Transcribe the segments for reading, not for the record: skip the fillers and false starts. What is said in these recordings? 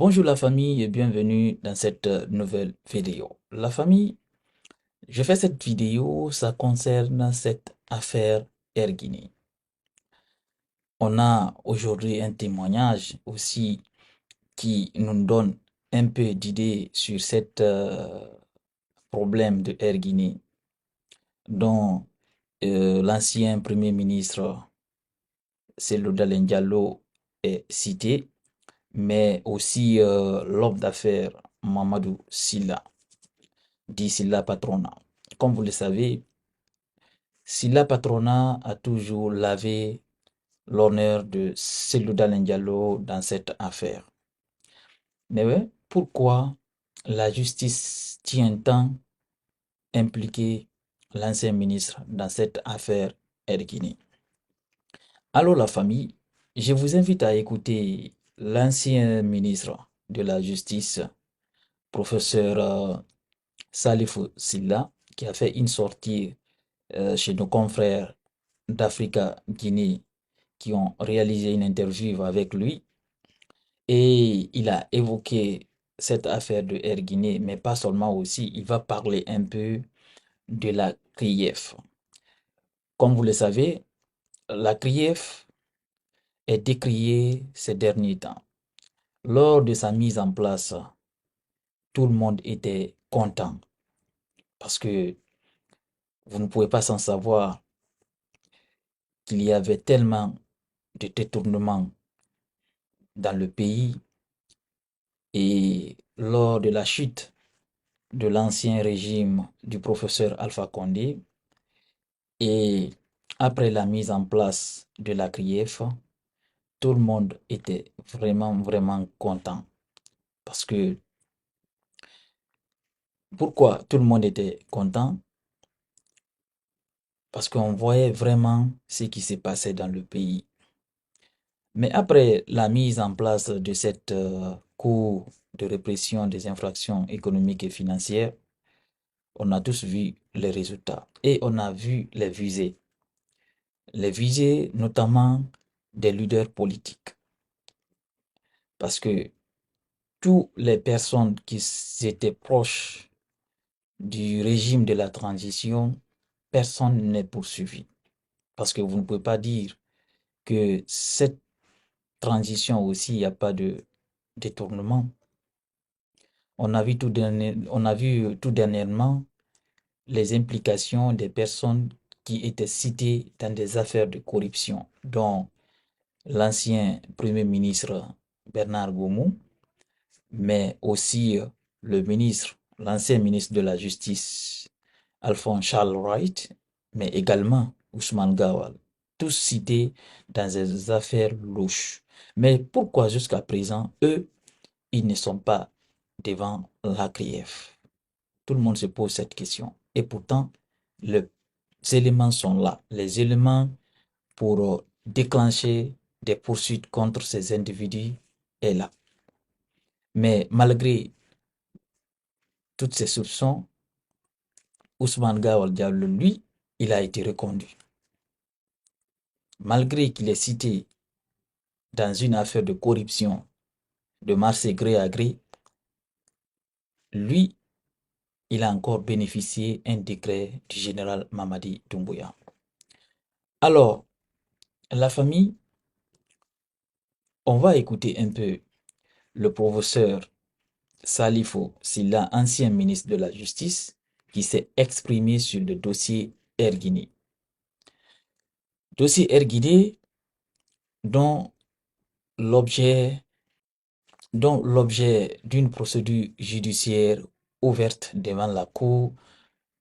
Bonjour la famille et bienvenue dans cette nouvelle vidéo. La famille, je fais cette vidéo, ça concerne cette affaire Air Guinée. On a aujourd'hui un témoignage aussi qui nous donne un peu d'idées sur cet problème de Air Guinée dont l'ancien premier ministre Cellou Dalein Diallo est cité, mais aussi l'homme d'affaires Mamadou Sylla dit Sylla Patrona. Comme vous le savez, Sylla Patrona a toujours lavé l'honneur de Cellou Dalein Diallo dans cette affaire. Mais ouais, pourquoi la justice tient tant impliquer l'ancien ministre dans cette affaire Air Guinée? Alors la famille, je vous invite à écouter l'ancien ministre de la Justice, professeur Salifou Sylla, qui a fait une sortie chez nos confrères d'Africa Guinée qui ont réalisé une interview avec lui et il a évoqué cette affaire de Air Guinée, mais pas seulement aussi, il va parler un peu de la CRIEF. Comme vous le savez, la CRIEF est décriée ces derniers temps. Lors de sa mise en place, tout le monde était content parce que vous ne pouvez pas s'en savoir qu'il y avait tellement de détournements dans le pays et lors de la chute de l'ancien régime du professeur Alpha Condé et après la mise en place de la CRIEF, tout le monde était vraiment content. Parce que, pourquoi tout le monde était content? Parce qu'on voyait vraiment ce qui se passait dans le pays. Mais après la mise en place de cette Cour de répression des infractions économiques et financières, on a tous vu les résultats et on a vu les visées notamment des leaders politiques. Parce que toutes les personnes qui étaient proches du régime de la transition, personne n'est poursuivi. Parce que vous ne pouvez pas dire que cette transition aussi, il n'y a pas de détournement. On a vu tout dernièrement les implications des personnes qui étaient citées dans des affaires de corruption, dont l'ancien Premier ministre Bernard Goumou, mais aussi l'ancien ministre de la Justice Alphonse Charles Wright, mais également Ousmane Gawal, tous cités dans des affaires louches. Mais pourquoi jusqu'à présent, eux, ils ne sont pas devant la CRIEF? Tout le monde se pose cette question. Et pourtant, les éléments sont là. Les éléments pour déclencher des poursuites contre ces individus est là. Mais malgré toutes ces soupçons, Ousmane Gawal Diallo, lui, il a été reconduit. Malgré qu'il est cité dans une affaire de corruption de marché gré à gré, lui, il a encore bénéficié un décret du général Mamadi Doumbouya. Alors, la famille, on va écouter un peu le professeur Salifou Sylla, ancien ministre de la Justice, qui s'est exprimé sur le dossier Air Guinée. Dossier Air Guinée dont l'objet d'une procédure judiciaire ouverte devant la Cour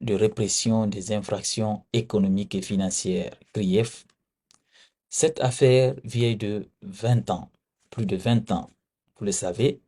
de répression des infractions économiques et financières, CRIEF. Cette affaire vieille de 20 ans, plus de 20 ans, vous le savez,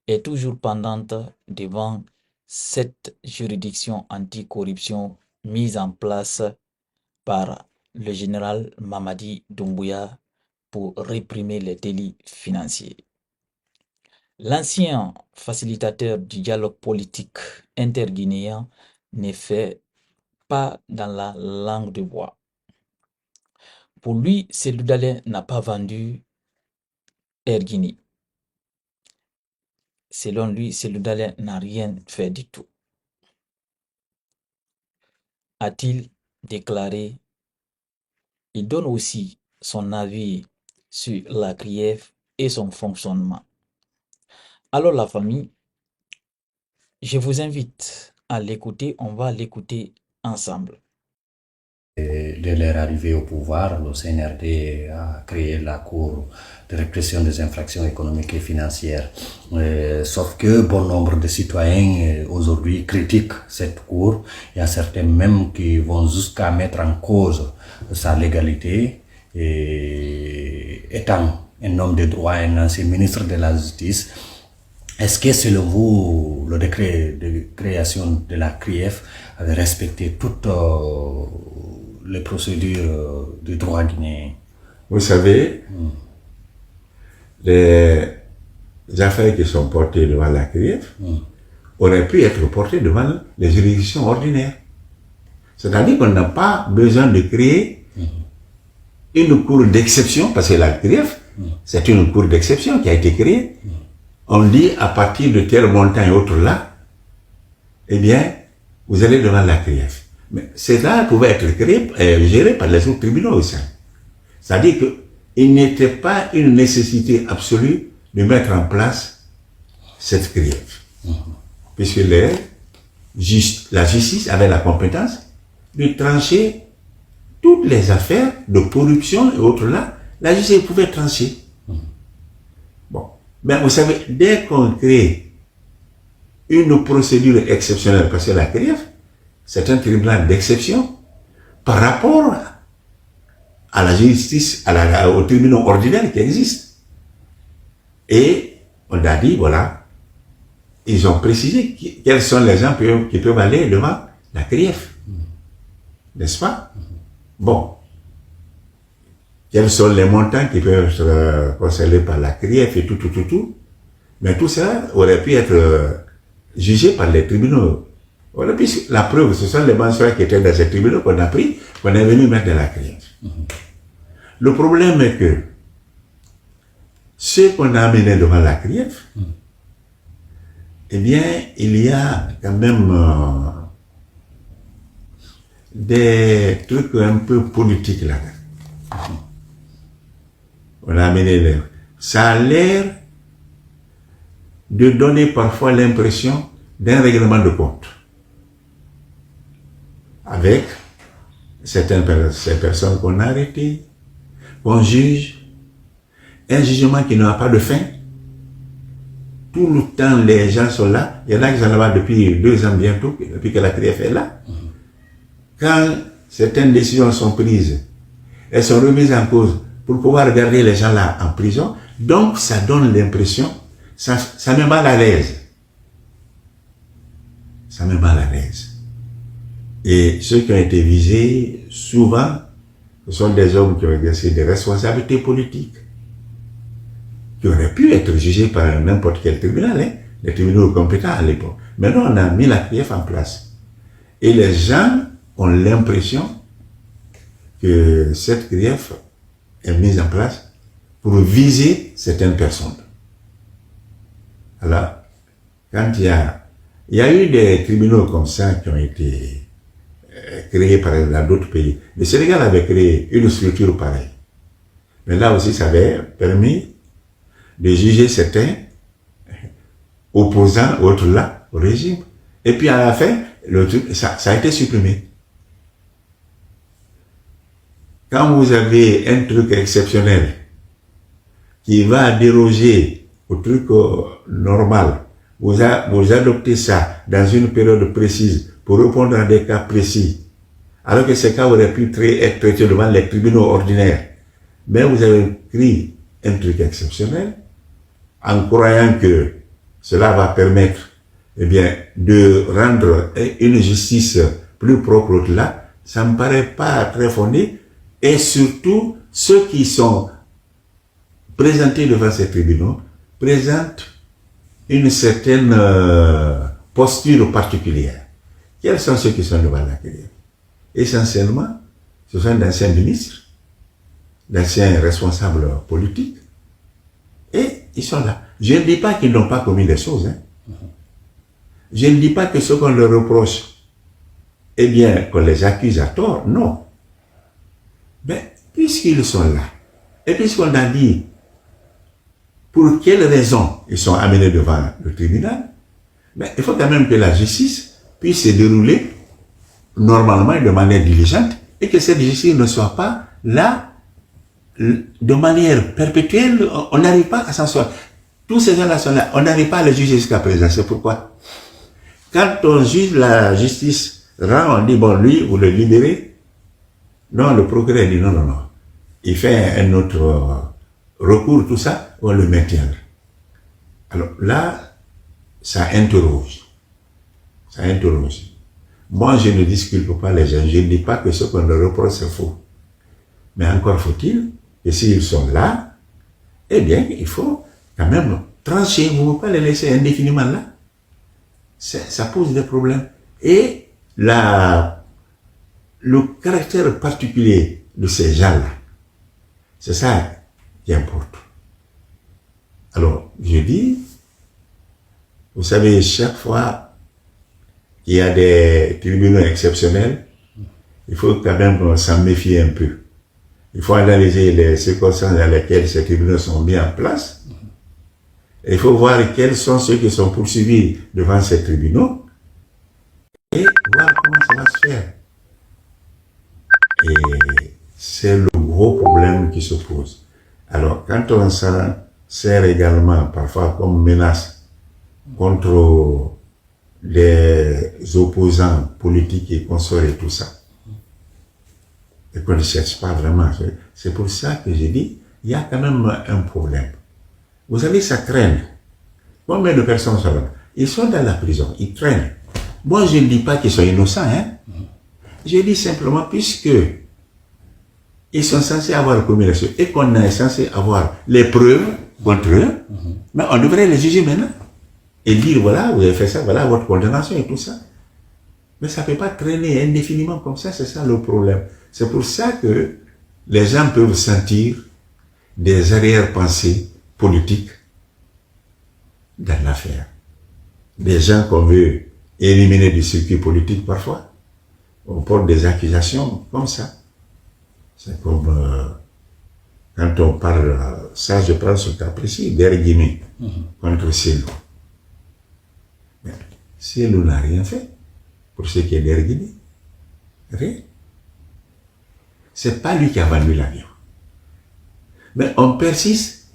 est toujours pendante devant cette juridiction anticorruption mise en place par le général Mamadi Doumbouya pour réprimer les délits financiers. L'ancien facilitateur du dialogue politique interguinéen n'est fait pas dans la langue de bois. Pour lui, Cellou Dalein n'a pas vendu Air Guinée. Selon lui, Seloudalé n'a rien fait du tout, a-t-il déclaré. Il donne aussi son avis sur la CRIEF et son fonctionnement. Alors la famille, je vous invite à l'écouter, on va l'écouter ensemble. De leur arrivée au pouvoir, le CNRD a créé la Cour de répression des infractions économiques et financières. Sauf que bon nombre de citoyens aujourd'hui critiquent cette Cour. Il y a certains même qui vont jusqu'à mettre en cause sa légalité. Et étant un homme de droit, un ancien ministre de la Justice, est-ce que selon vous, le décret de création de la CRIEF avait respecté toutes les procédures du droit guinéen? Vous savez, les affaires qui sont portées devant la CRIEF auraient pu être portées devant les juridictions ordinaires. C'est-à-dire qu'on n'a pas besoin de créer une cour d'exception, parce que la CRIEF, c'est une cour d'exception qui a été créée. On dit à partir de tel montant et autres là, eh bien, vous allez devant la CRIEF. Mais cela pouvait être créé, géré par les autres tribunaux aussi. C'est-à-dire qu'il n'était pas une nécessité absolue de mettre en place cette CRIEF. Puisque la justice avait la compétence de trancher toutes les affaires de corruption et autres là. La justice pouvait trancher. Bon. Mais vous savez, dès qu'on crée une procédure exceptionnelle, parce que la CRIEF, c'est un tribunal d'exception par rapport à la justice, au tribunal ordinaire qui existe. Et on a dit, voilà, ils ont précisé quels sont les gens qui peuvent aller devant la CRIEF. N'est-ce pas? Bon. Quels sont les montants qui peuvent être concernés par la CRIEF et tout. Mais tout ça aurait pu être jugé par les tribunaux. La preuve, ce sont les mentions qui étaient dans ces tribunaux qu'on a pris, qu'on est venu mettre dans la CRIEF. Le problème est que ceux qu'on a amenés devant la CRIEF, eh bien, il y a quand même des trucs un peu politiques là-dedans. On a amené ça a l'air de donner parfois l'impression d'un règlement de compte avec ces personnes qu'on a arrêtées, qu'on juge, un jugement qui n'a pas de fin. Tout le temps, les gens sont là. Il y en a qui sont là depuis 2 ans bientôt, depuis que la CRIEF est là. Quand certaines décisions sont prises, elles sont remises en cause pour pouvoir garder les gens là en prison. Donc, ça donne l'impression, ça met mal à l'aise. Ça met mal à l'aise. Et ceux qui ont été visés, souvent, ce sont des hommes qui ont exercé des responsabilités politiques, qui auraient pu être jugés par n'importe quel tribunal, les tribunaux compétents à l'époque. Maintenant, on a mis la CRIEF en place. Et les gens ont l'impression que cette CRIEF est mise en place pour viser certaines personnes. Alors, quand il y a eu des tribunaux comme ça qui ont été créés par exemple dans d'autres pays. Le Sénégal avait créé une structure pareille. Mais là aussi, ça avait permis de juger certains opposants, autres là, au régime. Et puis à la fin, ça a été supprimé. Quand vous avez un truc exceptionnel qui va déroger au truc normal, vous adoptez ça dans une période précise pour répondre à des cas précis, alors que ces cas auraient pu être traités devant les tribunaux ordinaires. Mais vous avez pris un truc exceptionnel en croyant que cela va permettre de rendre une justice plus propre là. Ça ne me paraît pas très fondé. Et surtout, ceux qui sont présentés devant ces tribunaux présentent une certaine posture particulière. Quels sont ceux qui sont devant la CRIEF? Essentiellement, ce sont d'anciens ministres, d'anciens responsables politiques, et ils sont là. Je ne dis pas qu'ils n'ont pas commis des choses. Hein. Je ne dis pas que ce qu'on leur reproche, eh bien, qu'on les accuse à tort. Non. Mais puisqu'ils sont là, et puisqu'on a dit pour quelles raisons ils sont amenés devant le tribunal, mais il faut quand même que la justice puisse se dérouler normalement et de manière diligente, et que cette justice ne soit pas là de manière perpétuelle. On n'arrive pas à s'en sortir. Tous ces gens-là sont là, on n'arrive pas à les juger jusqu'à présent. C'est pourquoi, quand on juge la justice, on dit, bon, lui, vous le libérez. Non, le procureur dit, non, non, non. Il fait un autre recours, tout ça, on le maintient. Alors là, ça interroge. Ça interroge. Moi, je ne disculpe pas les gens. Je ne dis pas que ce qu'on leur reproche, c'est faux. Mais encore faut-il que s'ils sont là, eh bien, il faut quand même trancher. Vous ne pouvez pas les laisser indéfiniment là. Ça pose des problèmes. Et le caractère particulier de ces gens-là, c'est ça qui importe. Alors, je dis, vous savez, chaque fois qu'il y a des tribunaux exceptionnels, il faut quand même s'en méfier un peu. Il faut analyser les circonstances dans lesquelles ces tribunaux sont mis en place. Et il faut voir quels sont ceux qui sont poursuivis devant ces tribunaux et voir comment ça va se faire. Et c'est le gros problème qui se pose. Alors, quand on s'en sert également parfois comme menace contre les opposants politiques et consorts et tout ça, et qu'on ne cherche pas vraiment, c'est pour ça que j'ai dit, il y a quand même un problème. Vous savez, ça traîne. Combien de personnes sont là? Ils sont dans la prison, ils traînent. Moi, je ne dis pas qu'ils sont innocents, hein. Je dis simplement, puisque ils sont censés avoir commis les choses et qu'on est censé avoir les preuves contre eux, mais on devrait les juger maintenant et dire, voilà, vous avez fait ça, voilà votre condamnation et tout ça. Mais ça ne peut pas traîner indéfiniment comme ça, c'est ça le problème. C'est pour ça que les gens peuvent sentir des arrière-pensées politiques dans l'affaire. Des gens qu'on veut éliminer du circuit politique parfois. On porte des accusations comme ça. C'est comme quand on parle, ça je prends ce cas précis, d'Erguimé contre Cellou. Mais Cellou n'a rien fait pour ce qui est d'Erguimé. Rien. C'est pas lui qui a vendu l'avion. Mais on persiste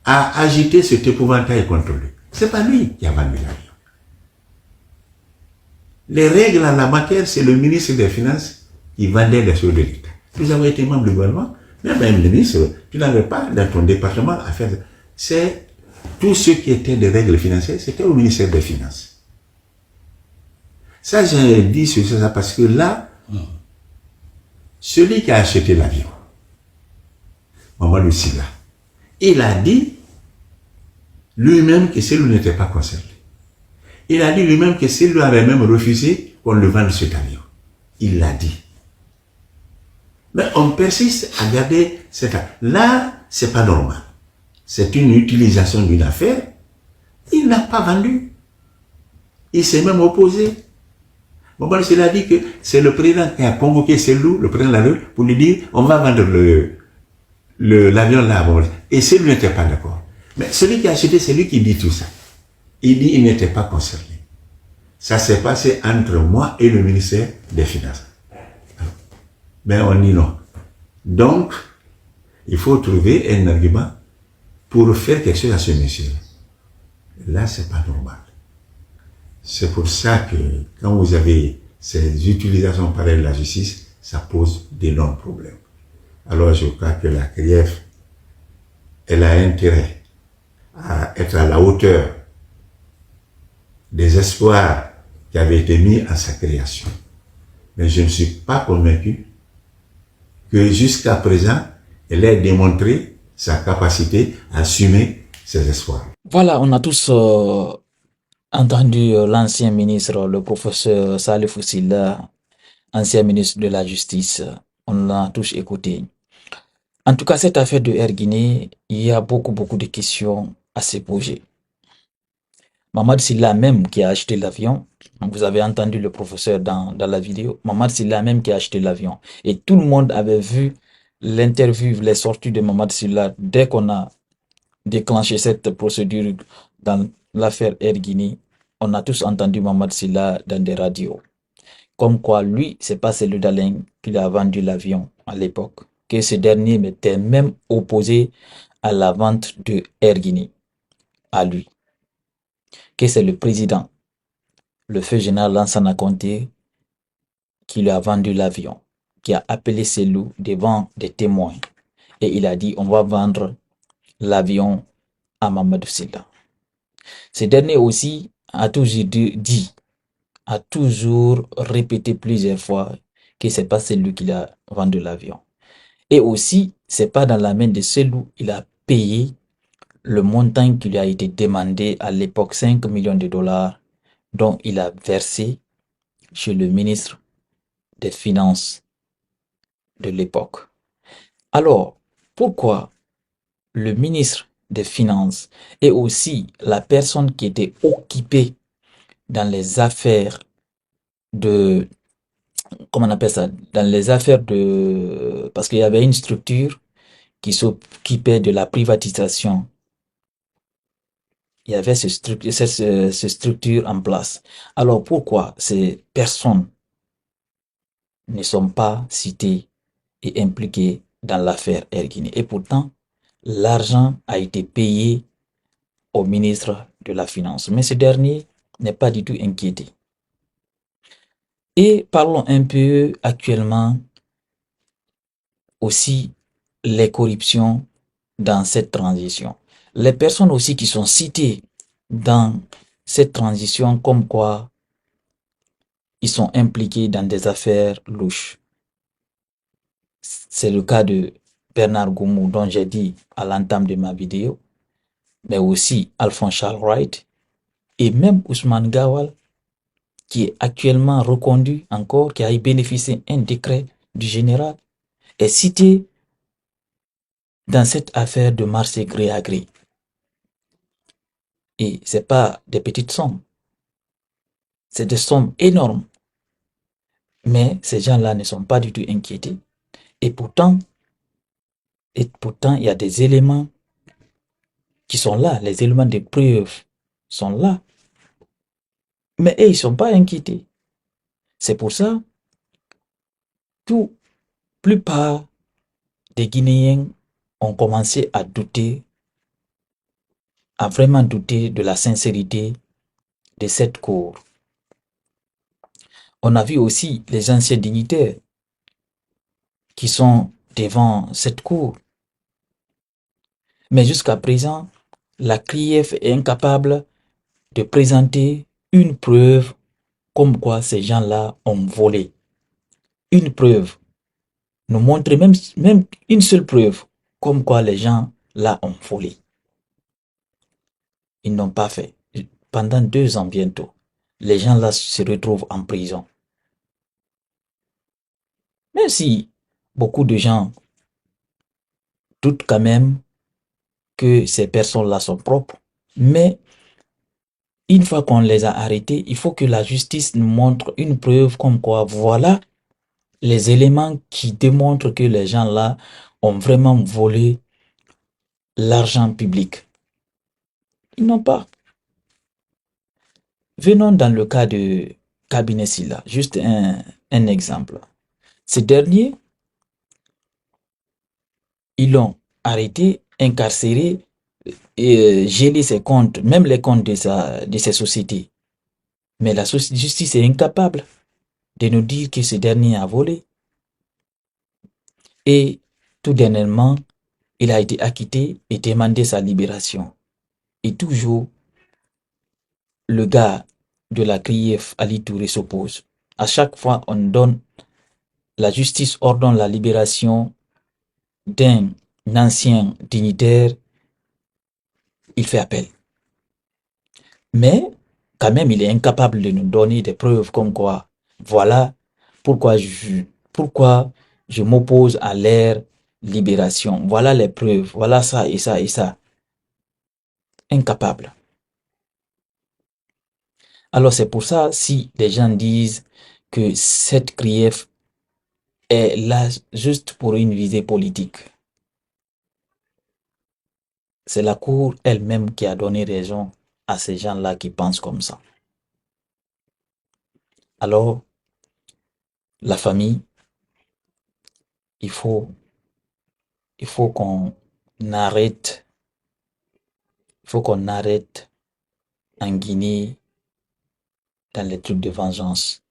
à agiter cet épouvantail contre lui. C'est pas lui qui a vendu l'avion. Les règles en la matière, c'est le ministre des Finances qui vendait les choses de l'État. Vous avez été membre du gouvernement, mais même le ministre, tu n'avais pas dans ton département à faire. C'est tout ce qui était des règles financières, c'était au ministère des Finances. Ça, j'ai dit sur ça parce que là, celui qui a acheté l'avion, Mamadou Sylla, il a dit lui-même que celui n'était pas concerné. Il a dit lui-même que celui avait même refusé qu'on le vende cet avion. Il l'a dit. Mais on persiste à garder cet avion. Là, c'est pas normal. C'est une utilisation d'une affaire. Il n'a pas vendu. Il s'est même opposé. Mamadou Sylla a dit que c'est le président qui a convoqué Cellou, le président de la République, pour lui dire on va vendre l'avion là. Et Cellou n'était pas d'accord. Mais celui qui a acheté, c'est lui qui dit tout ça. Il dit qu'il n'était pas concerné. Ça s'est passé entre moi et le ministère des Finances. Mais on dit non. Donc, il faut trouver un argument pour faire quelque chose à ce monsieur. Là, c'est pas normal. C'est pour ça que quand vous avez ces utilisations pareilles de la justice, ça pose d'énormes problèmes. Alors, je crois que la CRIEF, elle a intérêt à être à la hauteur des espoirs qui avaient été mis à sa création. Mais je ne suis pas convaincu que jusqu'à présent, elle ait démontré sa capacité à assumer ses espoirs. Voilà, on a tous entendu l'ancien ministre, le professeur Salifou Sylla, ancien ministre de la Justice. On l'a tous écouté. En tout cas, cette affaire de Air Guinée, il y a beaucoup de questions à ce projet. Mamad Silla même qui a acheté l'avion, vous avez entendu le professeur dans la vidéo, Mamad Silla même qui a acheté l'avion. Et tout le monde avait vu l'interview, les sorties de Mamad Silla dès qu'on a déclenché cette procédure dans l'affaire Air Guinée. On a tous entendu Mamad Silla dans des radios. Comme quoi, lui, c'est pas celui d'Alain qui a vendu l'avion à l'époque. Que ce dernier m'était même opposé à la vente de Air Guinée, à lui. Que c'est le président, le feu général Lansana Conté, qui lui a vendu l'avion, qui a appelé ses loups devant des témoins. Et il a dit, on va vendre l'avion à Mamadou Silla. Ce dernier aussi a toujours dit, a toujours répété plusieurs fois que c'est pas celui qui a vendu l'avion. Et aussi, c'est pas dans la main de celui il a payé le montant qui lui a été demandé à l'époque, 5 millions de dollars, dont il a versé chez le ministre des Finances de l'époque. Alors, pourquoi le ministre des Finances et aussi la personne qui était occupée dans les affaires de, comment on appelle ça, dans les affaires de, parce qu'il y avait une structure qui s'occupait de la privatisation. Il y avait cette structure en place. Alors pourquoi ces personnes ne sont pas citées et impliquées dans l'affaire Air Guinée? Et pourtant, l'argent a été payé au ministre de la Finance. Mais ce dernier n'est pas du tout inquiété. Et parlons un peu actuellement aussi les corruptions dans cette transition. Les personnes aussi qui sont citées dans cette transition comme quoi ils sont impliqués dans des affaires louches. C'est le cas de Bernard Goumou dont j'ai dit à l'entame de ma vidéo, mais aussi Alphonse Charles Wright et même Ousmane Gawal qui est actuellement reconduit encore, qui a bénéficié d'un décret du général, est cité dans cette affaire de marché gré à gré. Et c'est pas des petites sommes, c'est des sommes énormes. Mais ces gens-là ne sont pas du tout inquiétés. Et pourtant, il y a des éléments qui sont là, les éléments de preuve sont là. Mais eux, ils ne sont pas inquiétés. C'est pour ça que la plupart des Guinéens ont commencé à douter, à vraiment douter de la sincérité de cette cour. On a vu aussi les anciens dignitaires qui sont devant cette cour. Mais jusqu'à présent, la CRIEF est incapable de présenter une preuve comme quoi ces gens-là ont volé. Une preuve. Nous montrer même une seule preuve comme quoi les gens-là ont volé. Ils n'ont pas fait. Pendant 2 ans bientôt, les gens-là se retrouvent en prison. Même si beaucoup de gens doutent quand même que ces personnes-là sont propres, mais une fois qu'on les a arrêtés, il faut que la justice nous montre une preuve comme quoi, voilà les éléments qui démontrent que les gens-là ont vraiment volé l'argent public. Ils n'ont pas. Venons dans le cas de Cabinet Silla, juste un exemple. Ces derniers, ils l'ont arrêté, incarcéré, et gelé ses comptes, même les comptes de ses sociétés. Mais la justice est incapable de nous dire que ce dernier a volé. Et tout dernièrement, il a été acquitté et demandé sa libération. Et toujours, le gars de la CRIEF, Ali Touré, s'oppose. À chaque fois, la justice ordonne la libération d'un ancien dignitaire, il fait appel. Mais, quand même, il est incapable de nous donner des preuves comme quoi, voilà pourquoi je m'oppose à leur libération. Voilà les preuves, voilà ça et ça et ça. incapables. Alors c'est pour ça, si les gens disent que cette CRIEF est là juste pour une visée politique, c'est la Cour elle-même qui a donné raison à ces gens-là qui pensent comme ça. Alors, la famille, il faut, il faut qu'on arrête, il faut qu'on arrête en Guinée dans les trucs de vengeance.